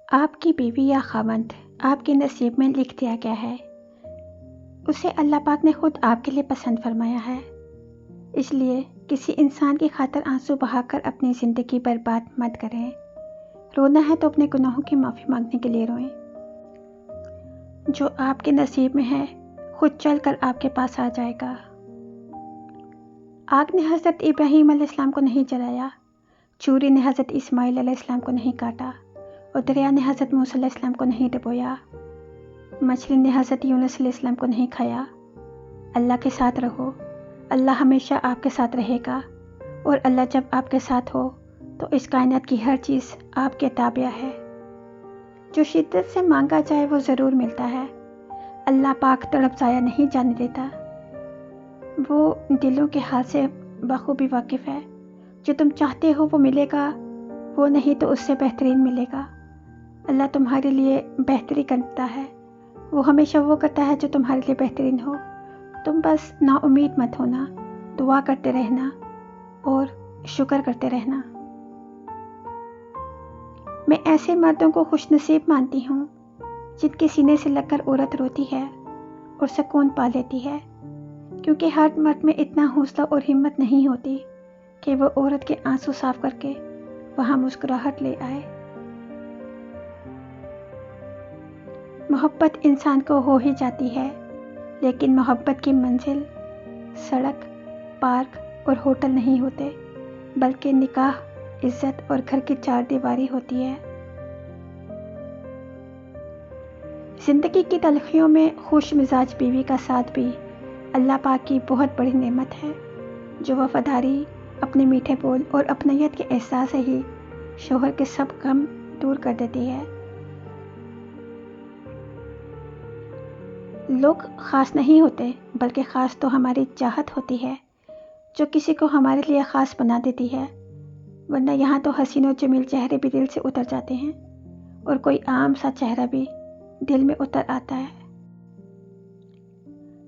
آپ کی بیوی یا خاوند آپ کے نصیب میں لکھ دیا گیا ہے، اسے اللہ پاک نے خود آپ کے لیے پسند فرمایا ہے۔ اس لیے کسی انسان کی خاطر آنسو بہا کر اپنی زندگی برباد مت کریں۔ رونا ہے تو اپنے گناہوں کی معافی مانگنے کے لیے روئیں۔ جو آپ کے نصیب میں ہے خود چل کر آپ کے پاس آ جائے گا۔ آگ نے حضرت ابراہیم علیہ السلام کو نہیں جلایا، چوری نے حضرت اسماعیل علیہ السلام کو نہیں کاٹا، اور دریا نے حضرت موسیٰ علیہ السلام کو نہیں ڈبویا، مچھلی نے حضرت یونس علیہ السلام کو نہیں کھایا۔ اللہ کے ساتھ رہو، اللہ ہمیشہ آپ کے ساتھ رہے گا، اور اللہ جب آپ کے ساتھ ہو تو اس کائنات کی ہر چیز آپ کے تابع ہے۔ جو شدت سے مانگا جائے وہ ضرور ملتا ہے۔ اللہ پاک تڑپ ضائع نہیں جانے دیتا۔ وہ دلوں کے حال سے بخوبی واقف ہے۔ جو تم چاہتے ہو وہ ملے گا، وہ نہیں تو اس سے بہترین ملے گا۔ اللہ تمہارے لیے بہتری کرتا ہے، وہ ہمیشہ وہ کرتا ہے جو تمہارے لیے بہترین ہو۔ تم بس نا امید مت ہونا، دعا کرتے رہنا اور شکر کرتے رہنا۔ میں ایسے مردوں کو خوش نصیب مانتی ہوں جن کے سینے سے لگ کر عورت روتی ہے اور سکون پا لیتی ہے، کیونکہ ہر مرد میں اتنا حوصلہ اور ہمت نہیں ہوتی کہ وہ عورت کے آنسو صاف کر کے وہاں مسکراہٹ لے آئے۔ محبت انسان کو ہو ہی جاتی ہے، لیکن محبت کی منزل سڑک، پارک اور ہوٹل نہیں ہوتے، بلکہ نکاح، عزت اور گھر کی چار دیواری ہوتی ہے۔ زندگی کی تلخیوں میں خوش مزاج بیوی کا ساتھ بھی اللہ پاک کی بہت بڑی نعمت ہے، جو وفاداری، اپنے میٹھے بول اور اپنائیت کے احساس سے ہی شوہر کے سب غم دور کر دیتی ہے۔ لوگ خاص نہیں ہوتے، بلکہ خاص تو ہماری چاہت ہوتی ہے جو کسی کو ہمارے لیے خاص بنا دیتی ہے، ورنہ یہاں تو حسین و جمیل چہرے بھی دل سے اتر جاتے ہیں اور کوئی عام سا چہرہ بھی دل میں اتر آتا ہے۔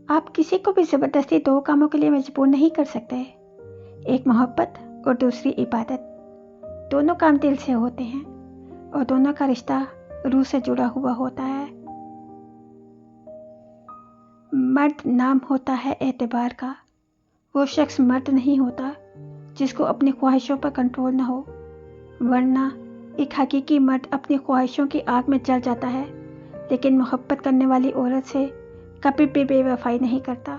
آپ کسی کو بھی زبردستی دو کاموں کے لیے مجبور نہیں کر سکتے، ایک محبت اور دوسری عبادت۔ دونوں کام دل سے ہوتے ہیں اور دونوں کا رشتہ روح سے جڑا ہوا ہوتا ہے۔ مرد نام ہوتا ہے اعتبار کا، وہ شخص مرد نہیں ہوتا جس کو اپنی خواہشوں پر کنٹرول نہ ہو، ورنہ ایک حقیقی مرد اپنی خواہشوں کی آگ میں جل جاتا ہے، لیکن محبت کرنے والی عورت سے کبھی بھی بے وفائی نہیں کرتا۔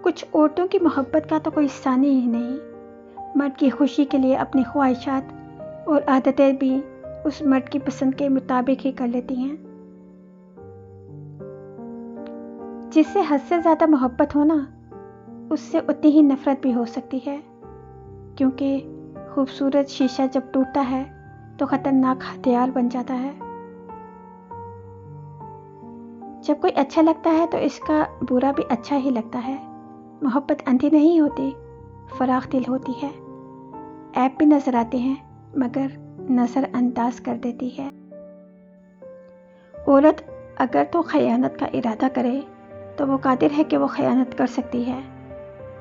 کچھ عورتوں کی محبت کا تو کوئی ثانی ہی نہیں، مرد کی خوشی کے لیے اپنی خواہشات اور عادتیں بھی اس مرد کی پسند کے مطابق ہی کر لیتی ہیں۔ جس سے حد سے زیادہ محبت ہونا، اس سے اتنی ہی نفرت بھی ہو سکتی ہے، کیونکہ خوبصورت شیشہ جب ٹوٹتا ہے تو خطرناک ہتھیار بن جاتا ہے۔ جب کوئی اچھا لگتا ہے تو اس کا برا بھی اچھا ہی لگتا ہے۔ محبت اندھی نہیں ہوتی، فراخ دل ہوتی ہے، عیب بھی نظر آتے ہیں مگر نظر انداز کر دیتی ہے۔ عورت اگر تو خیانت کا ارادہ کرے تو وہ قادر ہے کہ وہ خیانت کر سکتی ہے،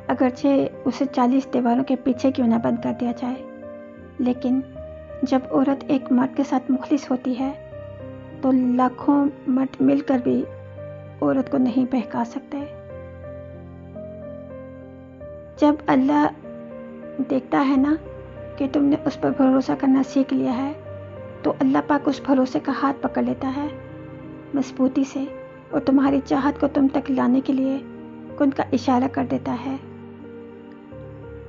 اگرچہ اسے 40 دیواروں کے پیچھے کیوں نہ بند کر دیا جائے۔ لیکن جب عورت ایک مرد کے ساتھ مخلص ہوتی ہے تو لاکھوں مرد مل کر بھی عورت کو نہیں بہکا سکتے۔ جب اللہ دیکھتا ہے نا کہ تم نے اس پر بھروسہ کرنا سیکھ لیا ہے تو اللہ پاک اس بھروسے کا ہاتھ پکڑ لیتا ہے مضبوطی سے، اور تمہاری چاہت کو تم تک لانے کے لیے کن کا اشارہ کر دیتا ہے۔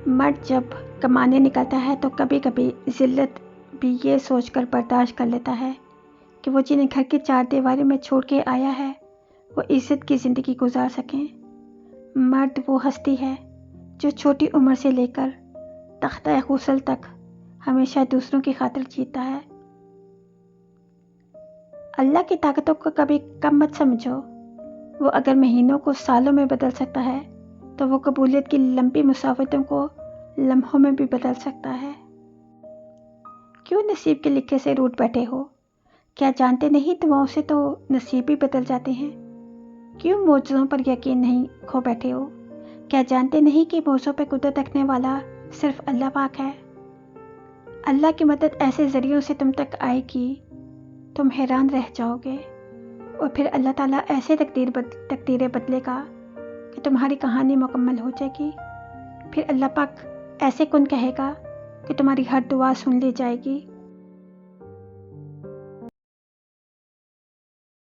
مرد جب کمانے نکلتا ہے تو کبھی کبھی ذلت بھی یہ سوچ کر برداشت کر لیتا ہے کہ وہ جنہیں گھر کی چار دیواری میں چھوڑ کے آیا ہے وہ عزت کی زندگی گزار سکیں۔ مرد وہ ہستی ہے جو چھوٹی عمر سے لے کر تختہ غسل تک ہمیشہ دوسروں کی خاطر جیتا ہے۔ اللہ کی طاقتوں کو کبھی کم مت سمجھو، وہ اگر مہینوں کو سالوں میں بدل سکتا ہے تو وہ قبولیت کی لمبی مسافتوں کو لمحوں میں بھی بدل سکتا ہے۔ کیوں نصیب کے لکھے سے روٹ بیٹھے ہو؟ کیا جانتے نہیں دعاؤں سے تو نصیب بھی بدل جاتے ہیں؟ کیوں معجزوں پر یقین نہیں کھو بیٹھے ہو؟ کیا جانتے نہیں کہ موضوع پہ قدرت رکھنے والا صرف اللہ پاک ہے؟ اللہ کی مدد ایسے ذریعوں سے تم تک آئے گی، تم حیران رہ جاؤ گے، اور پھر اللہ تعالیٰ ایسے تقدیریں بدلے گا کہ تمہاری کہانی مکمل ہو جائے گی۔ پھر اللہ پاک ایسے کن کہے گا کہ تمہاری ہر دعا سن لی جائے گی